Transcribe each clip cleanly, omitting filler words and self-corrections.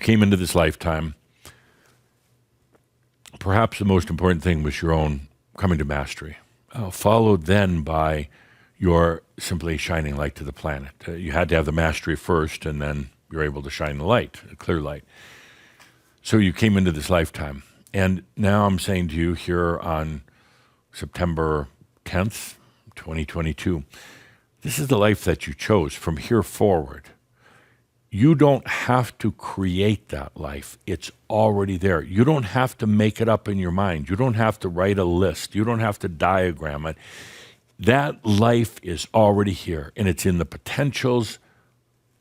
came into this lifetime. Perhaps the most important thing was your own coming to mastery, followed then by your simply shining light to the planet. You had to have the mastery first, and then you're able to shine the light, a clear light. So you came into this lifetime. And now I'm saying to you here on September 10th, 2022, this is the life that you chose from here forward. You don't have to create that life. It's already there. You don't have to make it up in your mind. You don't have to write a list. You don't have to diagram it. That life is already here, and it's in the potentials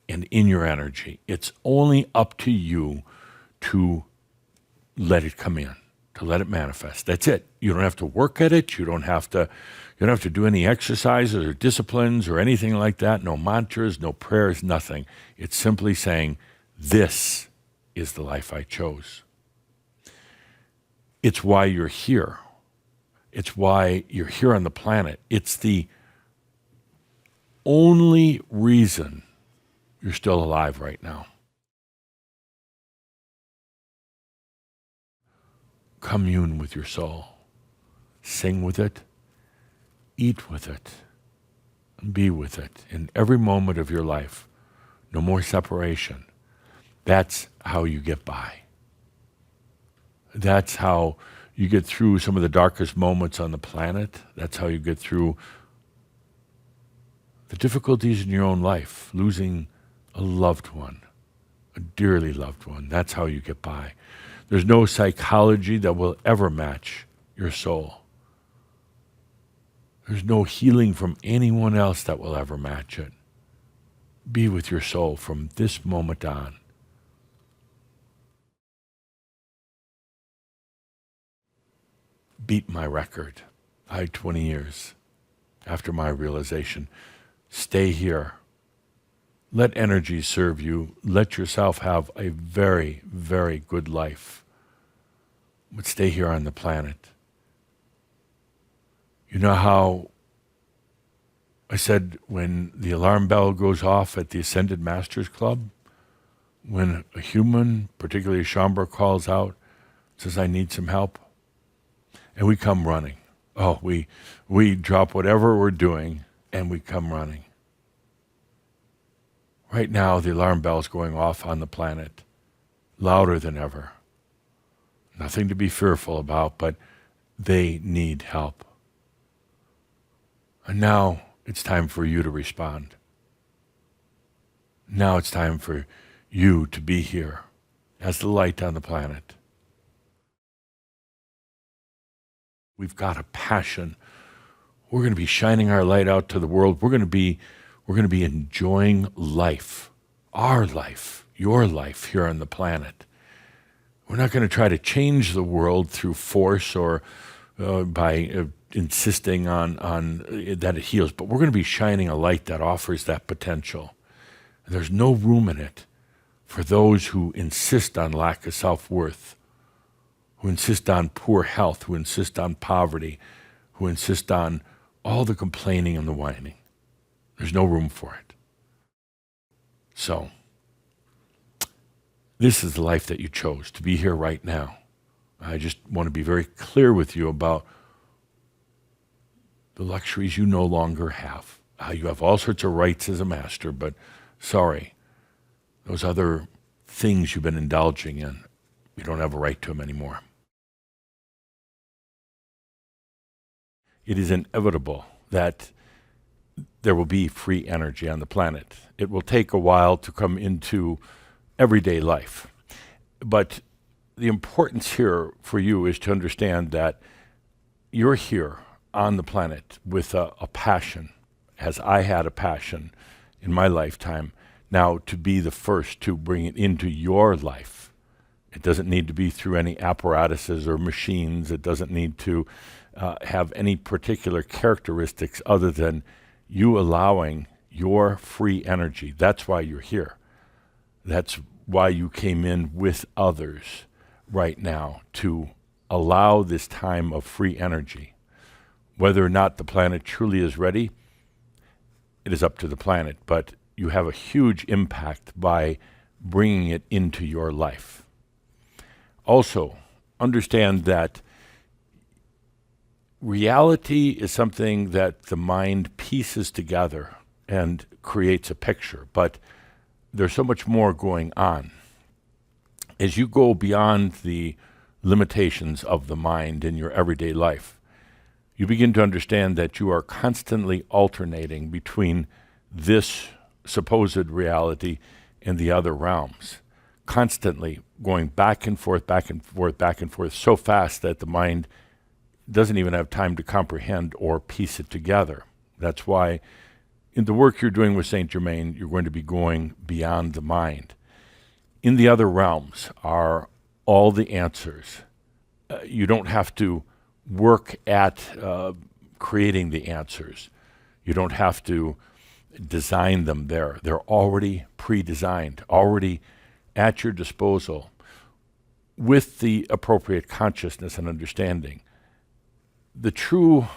and in your energy. It's only up to you to let it come in, to let it manifest. That's it. You don't have to work at it. You don't have to do any exercises or disciplines or anything like that. No mantras, no prayers, nothing. It's simply saying, this is the life I chose. It's why you're here. It's why you're here on the planet. It's the only reason you're still alive right now. Commune with your soul. Sing with it. Eat with it. And be with it in every moment of your life. No more separation. That's how you get by. That's how you get through some of the darkest moments on the planet. That's how you get through the difficulties in your own life, losing a loved one, a dearly loved one. That's how you get by. There's no psychology that will ever match your soul. There's no healing from anyone else that will ever match it. Be with your soul from this moment on. Beat my record. I had 20 years after my realization. Stay here. Let energy serve you. Let yourself have a very, very good life. But stay here on the planet. You know how I said when the alarm bell goes off at the Ascended Masters Club, when a human, particularly a Shaumbra, calls out, says, I need some help, and we come running. Oh, we drop whatever we're doing and we come running. Right now, the alarm bell is going off on the planet, louder than ever. Nothing to be fearful about, but they need help. And now it's time for you to respond. Now it's time for you to be here as the light on the planet. We've got a passion. We're going to be shining our light out to the world. We're going to be enjoying life, our life, your life here on the planet. We're not going to try to change the world through force or by insisting on that it heals, but we're going to be shining a light that offers that potential. There's no room in it for those who insist on lack of self-worth, who insist on poor health, who insist on poverty, who insist on all the complaining and the whining. There's no room for it. So, this is the life that you chose, to be here right now. I just want to be very clear with you about the luxuries you no longer have. You have all sorts of rights as a master, but sorry, those other things you've been indulging in, you don't have a right to them anymore. It is inevitable that there will be free energy on the planet. It will take a while to come into everyday life. But the importance here for you is to understand that you're here on the planet with a passion, as I had a passion in my lifetime, now to be the first to bring it into your life. It doesn't need to be through any apparatuses or machines. It doesn't need to have any particular characteristics other than you allowing your free energy. That's why you're here. That's why you came in with others right now, to allow this time of free energy. Whether or not the planet truly is ready, it is up to the planet, but you have a huge impact by bringing it into your life. Also, understand that reality is something that the mind pieces together and creates a picture, but there's so much more going on. As you go beyond the limitations of the mind in your everyday life, you begin to understand that you are constantly alternating between this supposed reality and the other realms, constantly going back and forth, back and forth, back and forth, so fast that the mind doesn't even have time to comprehend or piece it together. That's why in the work you're doing with Saint Germain, you're going to be going beyond the mind. In the other realms are all the answers. You don't have to work at creating the answers. You don't have to design them there. They're already pre-designed, already at your disposal with the appropriate consciousness and understanding. The true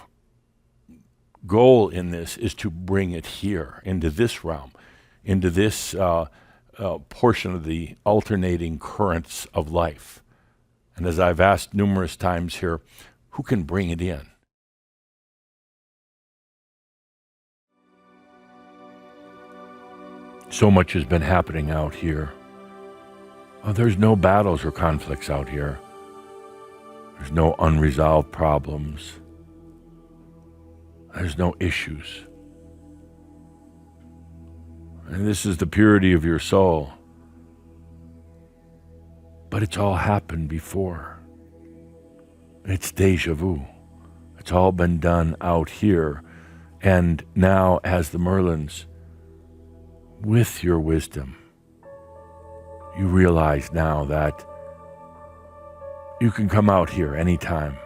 goal in this is to bring it here, into this realm, into this portion of the alternating currents of life. And as I've asked numerous times here, who can bring it in? So much has been happening out here. There's no battles or conflicts out here. There's no unresolved problems. There's no issues. And this is the purity of your soul. But it's all happened before. It's déjà vu. It's all been done out here. And now, as the Merlins, with your wisdom, you realize now that you can come out here anytime.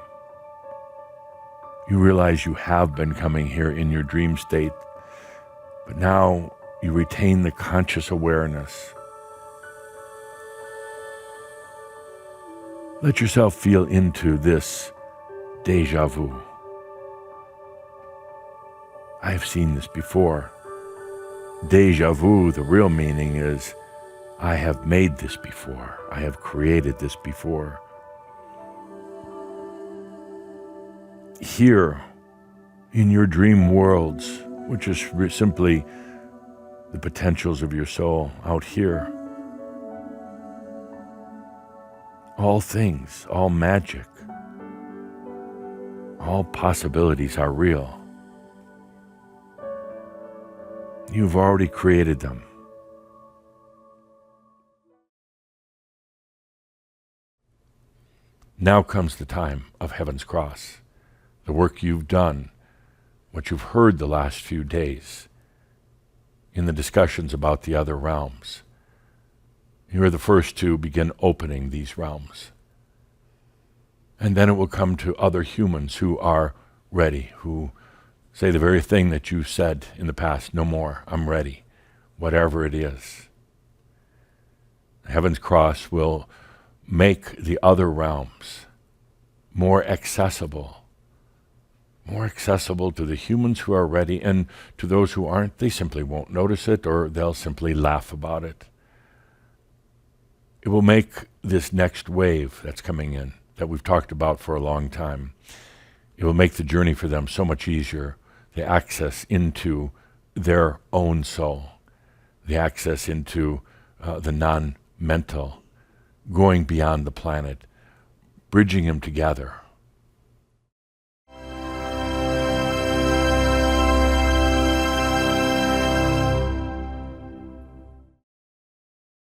You realize you have been coming here in your dream state, but now you retain the conscious awareness. Let yourself feel into this déjà vu. I have seen this before. Déjà vu, the real meaning is, I have made this before. I have created this before. Here, in your dream worlds, which is simply the potentials of your soul out here, all things, all magic, all possibilities are real. You've already created them. Now comes the time of Heaven's Cross, the work you've done, what you've heard the last few days in the discussions about the other realms. You are the first to begin opening these realms. And then it will come to other humans who are ready, who say the very thing that you said in the past, no more, I'm ready, whatever it is. Heaven's Cross will make the other realms more accessible to the humans who are ready, and to those who aren't, they simply won't notice it, or they'll simply laugh about it. It will make this next wave that's coming in, that we've talked about for a long time, it will make the journey for them so much easier, the access into their own soul, the access into the non-mental, going beyond the planet, bridging them together